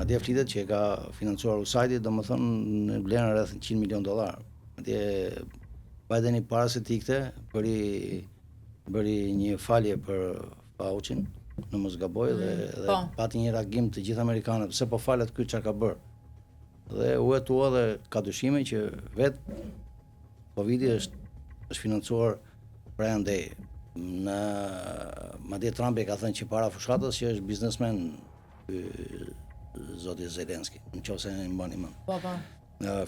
Madje flitet që e ka financuar USAID-i, domethënë në vlerën rreth $100 milion. Madje Bideni para se të ikte bëri një falje për Faucin, në mos gaboj, dhe pati një reagim të gjithë amerikanët, pse po falet ky çfarë ka bërë. Dhe u hetua dhe ka dyshime që vetë Covidi është financuar prej andej. Madje Trumpi ka thënë që para fushatës që është biznesmen zoti Zelenski, nëse e mbani mend. Po.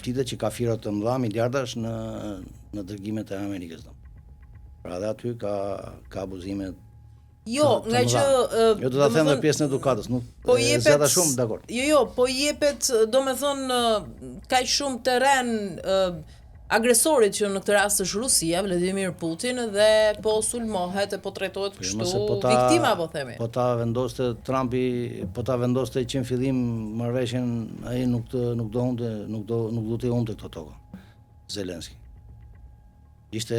Flitet që ka fira të mëdha miliardash në dërgimet e Amerikës. Pra dhe aty ka abuzime. Jo, nga që jo do ta them në pjesën e edukatës, nuk po jepet zgjata shumë, dakor. Jo, po jepet, domethënë kaq shumë terren agresorit që në këtë rast është Rusia, Vladimir Putin, dhe po sulmohet e po trajtohet kështu viktima, po themi. Po ta vendoste Trumpi, po ta vendoste që në fillim marrëveshjen, ai nuk do të humte këto tokë. Zelenski. Ishte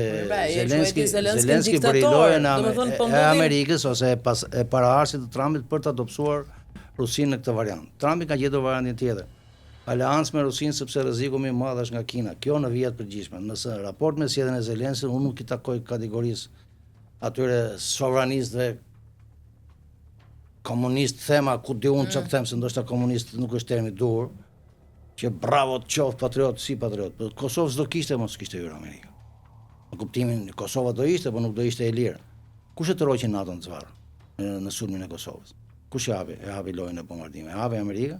Zelenski për lojën e Amerikës ose e paraardhësit të Trumpit për të adopsuar Rusinë në këtë variant. Trumpi ka gjetur variantin tjetër. Aleancë me Rusinë sepse rreziku më i madh është nga Kina. Kjo në vijat përgjithshme. Nëse raport me sjelljen e Zelenskit, unë nuk I takoj kategorisë atyre sovranistëve komunist, thema ku di unë çfarë them, se ndoshta komunist nuk është termi dur, që bravo të qoftë patriot, si patriot. Por Kosovë s'do kishte, mos kishte hyrë Amerika. Në kuptimin Kosova do ishte, por nuk do ishte e lirë. Kush e tërhoqi NATO-n çfarë në sulmin e Kosovës? Kush e hapi lojën e bombardimit? E hapi Amerika?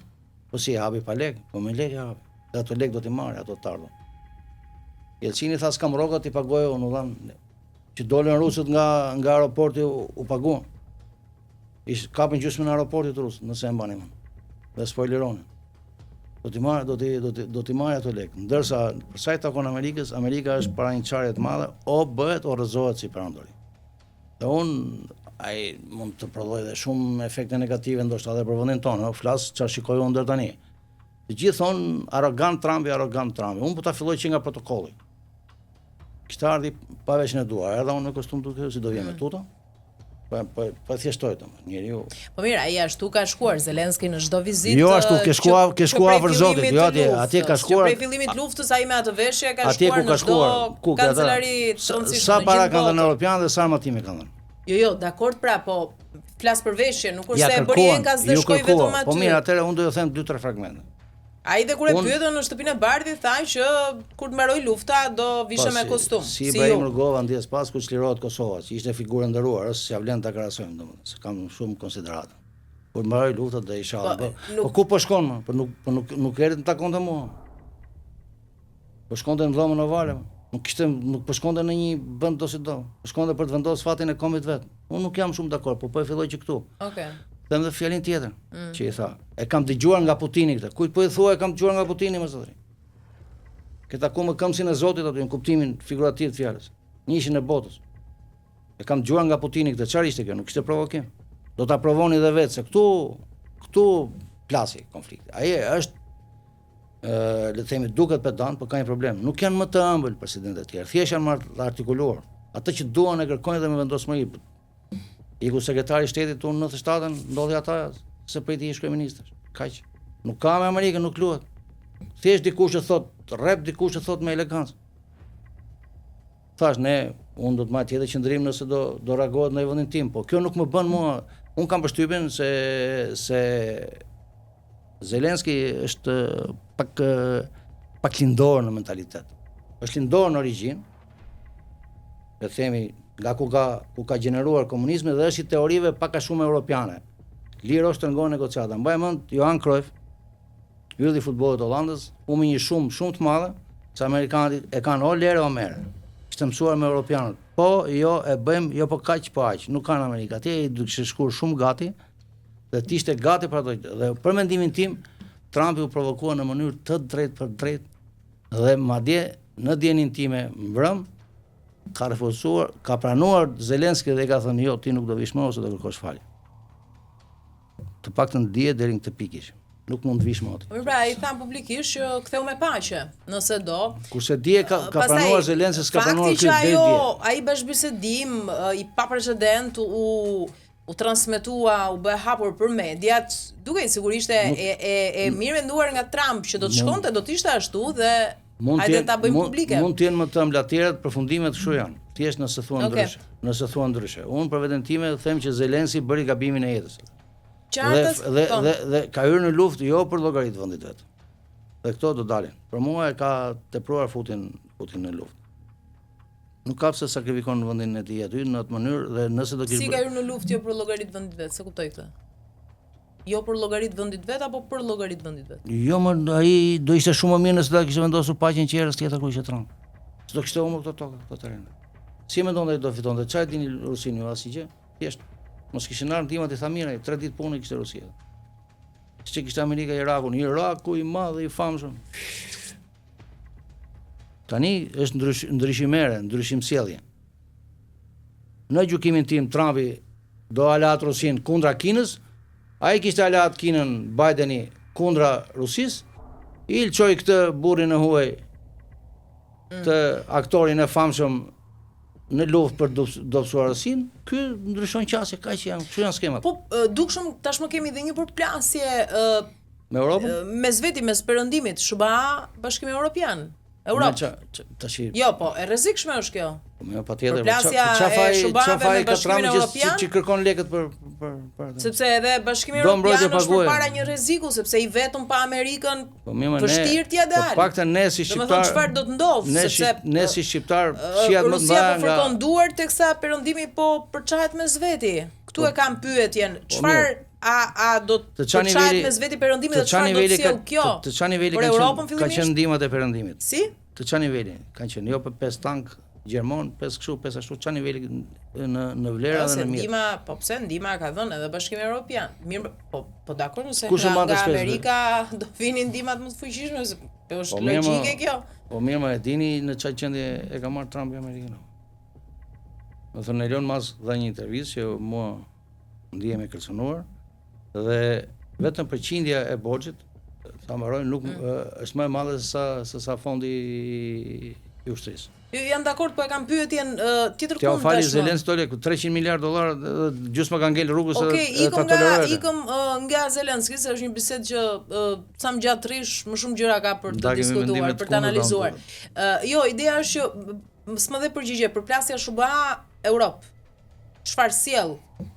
Po si e hapi pa lek? Po me lek e hapi. Dhe ato lek do t'i marrë, ato të ardhën. Jelcini tha s'kam rroga t'i pagoj, unë dhanë që dolën rusët nga aeroporti u paguan. Kapën gjysmën e aeroportit rusë, nëse e mbani mend. Dhe spoileronin. Do t'i marrë ato lek. Ndërsa për sa I takon Amerikës, Amerika është para një çarje të madhe, o bëhet o rrëzohet si perandori. Dhe unë ai mund të prodhoj dhe shumë efekte negative ndoshta edhe për vendin tonë, flas çfarë shikoj unë deri tani. Të gjithë thonë arrogant Trumpi. Unë po ta filloj që nga protokolli. Kishte ardhi pa veshën e duar, erdha unë me kostum duke si do vjen me tuta. Po thjeshtoj domun, njeriu. Po mirë, ai ashtu ka shkuar Zelenski në çdo vizitë. Jo ashtu, ke shkuar për zotin, jo atje ka shkuar. Prej fillimit të luftës ai me atë veshje ka shkuar në çdo kancelari rëndësishme. Sa para kanë dhënë europianë dhe sa armatime kanë dhënë. Jo, dakord pra, po flas për veshjen, nuk është se e bëri enkas dhe shkoi vetëm aty. Po mirë, atëherë unë do t'ju them 2-3 fragmente. Ai dhe kur e pyetën në shtëpinë e Bardhit tha që kur të mbaroj lufta do vishe me kostum. Si Ibrahim Rugova ndjes pas ku çlirohet Kosova, që ishte figurë nderuar, s'ja vlen ta krahasojmë domethënë, se kam shumë konsiderat. Kur mbaroj lufta do inshallah. Po ku po shkon më? Po nuk erdhi të takonte mua. Po shkonte në dhomën ovale. Nuk po shkonte në një vend ose do. Po shkonte për të vendosur fatin e kombit vet. Unë nuk jam shumë dakord, po e filloj që këtu. Okej. Them dhe fjalën tjetër, që I tha. E kam dëgjuar nga Putini këtë. Kujt po I thua e kam dëgjuar nga Putini më zotëri. Ke takuar me këmbësin e Zotit aty në kuptimin figurativ të fjalës. Njëshin e botës. E kam dëgjuar nga Putini këtë. Çfarë ishte kjo? Nuk ishte provokim. Do ta provoni dhe vetë se këtu plasi konflikti. Ai është le të themi duket pedant, por ka një problem. Nuk janë më të ëmbël presidentët e tjerë. Thjesht janë marrë artikuluar. Ata që duan e kërkojnë dhe me vendosmëri. Iku sekretari I shtetit unë në 97-ën ndodhi ata se priti I kryeministër. Kaq. Nuk ka me Amerikën, nuk luhet. Thjesht dikush e thot, rrep dikush e thot me elegancë. Thash unë do të marr tjetër qendrim nëse do reagohet në vendin tim, po kjo nuk më bën mua. Unë kam përshtypjen se Zelenski është pak lindor në mentalitet. Është lindor në origjinë. Le të themi nga ku ka gjeneruar komunizmi dhe është I teorive pak a shumë europiane. Liro shtrëngon negociata. Mbaj mend Johan Cruyff, ylli I futbollit Hollandës, humi një shumë të madhe, se amerikanët e kanë o lere o mere. Ishte mësuar me europianët. Po, jo, e bëjmë, jo po kaq po aq, nuk kanë Amerika. Atje I duke shkuar shumë gati dhe ti ishte gati për ato. Dhe për mendimin tim, Trumpi u provokua në mënyrë të drejtë për drejtë dhe madje në dienin time mbrëm ka refuzuar, ka pranuar Zelenski dhe ka thënë jo, ti nuk do vish më ose do kërkosh falje. Të paktën dihet deri në këtë pikë. Nuk mund të vish më aty. Pra, ai tha publikisht që ktheu me paqe, nëse do. Kurse dije ka pranuar Zelenski, s'ka pranuar këtë deri. Ai bashkëbisedim I pa precedent u u transmetua, u bë hapur për mediat, duke sigurisht e mirë menduar nga Trump që do të shkonte, do të ishte ashtu dhe hajde ta bëjmë publike. Mund të jenë më të mblatërat, përfundimet kështu janë. Thjesht nëse thua ndryshe. Nëse thua ndryshe. Unë për veten time them që Zelenski bëri gabimin e jetës. Dhe ka hyrë në luftë jo për llogaritë vendit vet. Dhe këto do dalin. Për mua e ka tepruar futin në luftë. Nuk ka pse sakrifikon në vendin e tij aty në atë mënyrë dhe nëse do të Si ka hyrë në luftë jo për llogaritë vendit vet, se kuptoj këtë. Jo për llogaritë vendit vet apo për llogaritë vendit vet? Jo, më ai do ishte shumë më mirë nëse ta kishte vendosur paqen qerrës tjetër ku ishte Trump. S'do kishte humbur këto tokë, këto terrene. Si mendon ai do fitonte? Çfarë dini Rusini ju asgjë? Thjesht mos kishin armë timat i tha mirë, 3 ditë punë kishte Rusia. Siç kishte Amerika Irakun, Iraku i madh i famshëm. Tani është ndryshimere, ndryshim sjellje. Në gjykimin tim Trumpi do alat Rusin kundra Kinës, ai kishte alat Kinën Bideni kundra Rusisë, i lçoi këtë burrin e huaj të aktorin e famshëm në luftë për dobësuar Rusin, ky ndryshon qasje, kaq janë, këto janë skemat. Po dukshëm tashmë kemi edhe një përplasje me Europën, mes veti, mes perëndimit, SBA, Bashkimi Evropian. Europë. Jo, po, e rrezikshme është kjo. Po patjetër. Çfarë që kërkon lekët për sepse edhe Bashkimi Evropian është përpara një rreziku, sepse i vetëm pa Amerikën vështirë t'ia dalë. Po paktën ne si shqiptar. Domethënë çfarë do të ndodh, sepse ne si shqiptar shiat më Rusia po fërkon duar teksa perëndimi po përçahet mes veti. Ktu e kam pyetjen, çfarë a do të çahet mes veti perëndimit dhe çfarë do të sjell kjo? Të çani niveli kanë qenë ndihmat e perëndimit. Si? Të çani niveli kanë qenë jo për 5 tank gjerman, 5 kështu, 5 ashtu, çani niveli në vlera dhe në mirë. Po pse ndihma ka dhënë edhe Bashkimi Evropian. Mirë, po dakor nëse nga Amerika do vinin ndihmat më të fuqishme, është logjike kjo. Po mirë, më e dini në çfarë qendje e ka marrë Trumpi Amerikën. Do thonë Elon Musk dha një intervistë që mua ndihem e kërcënuar dhe vetëm përqindja e borxhit, sa mbaroj, nuk është më e madhe se sa fondi i ushtrisë. Jam dakord, po e kam pyetjen tjetër kund. T'ia fali Zelenski 300 miliard dollar, gjysma ka ngel rrugës ta tolerojë. Ikëm nga Zelenski, se është një bisedë që sa më gjatë rish, më shumë gjëra ka për të diskutuar, për të analizuar. Jo, ideja është që s'më dhe përgjigje përplasja SBA Europë. Çfarë sjell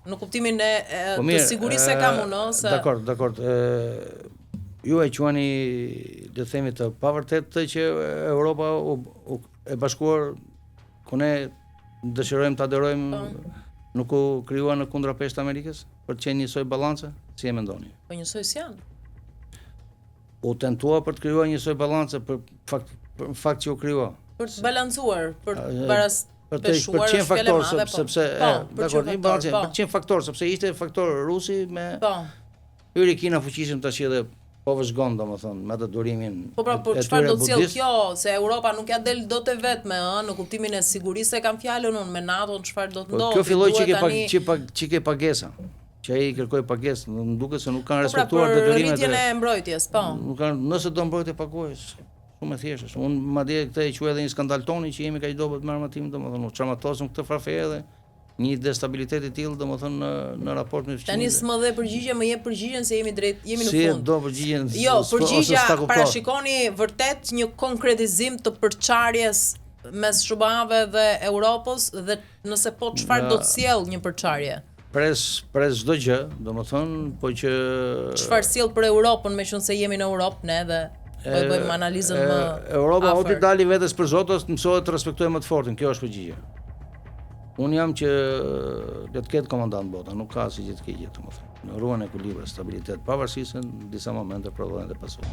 në kuptimin e të sigurisë se kam unë, se Dakor. Ju e quani, le të themi, të pavërtet të që Europa e bashkuar ku ne dëshirojmë të aderojmë nuk u krijuar në kundrapeshtë të Amerikës për të qenë njësoj ballance, si e mendoni? Po njësoj si janë. U tentua për të krijuar njësoj ballance për fakt që u krijua. Për të balancuar, për të qenë faktor sepse dakor, për qenë faktor sepse ishte faktor rusi me hyri Kina fuqishëm tash edhe po vëzhgon domethënë me atë durimin. Po pra, por çfarë do të sjell kjo, se Europa nuk ja del dot e vetme, në kuptimin e sigurisë e kam fjalën unë me NATO, çfarë do të ndodhë. Kjo filloi çike pagesa. Që ai kërkoi pagesë, më duket se nuk kanë respektuar detyrimet e rritjen e mbrojtjes, po. Nuk kanë, nëse do mbrojtje paguajës. Shumë e thjeshtë. Unë madje këtë e quaj edhe një skandal toni që jemi kaq dobët me armatimin, domethënë u çarmatosëm këtë farfe edhe një destabilitet i tillë domethënë në raport me fqinjve. Tani s'më dhe përgjigje, më jep përgjigjen se jemi në fund. Si do përgjigjen? Jo, përgjigja parashikoni vërtet një konkretizim të përçarjes mes SBA-ve dhe Europës dhe nëse po çfarë do të sjell një përçarje? Pres çdo gjë, domethënë, po që çfarë sjell për Europën, meqense jemi në Europë ne dhe po bëjmë analizën më Europa o të dali vetes për Zotos, mësohet të respektojë më të fortin, kjo është përgjigje. Unë jam që le të ketë komandant bota, nuk ka si gjithë keqje, domethënë. Në ruan ekuilibër, stabilitet, pavarësisht se në disa momente prodhohen dhe pasojë.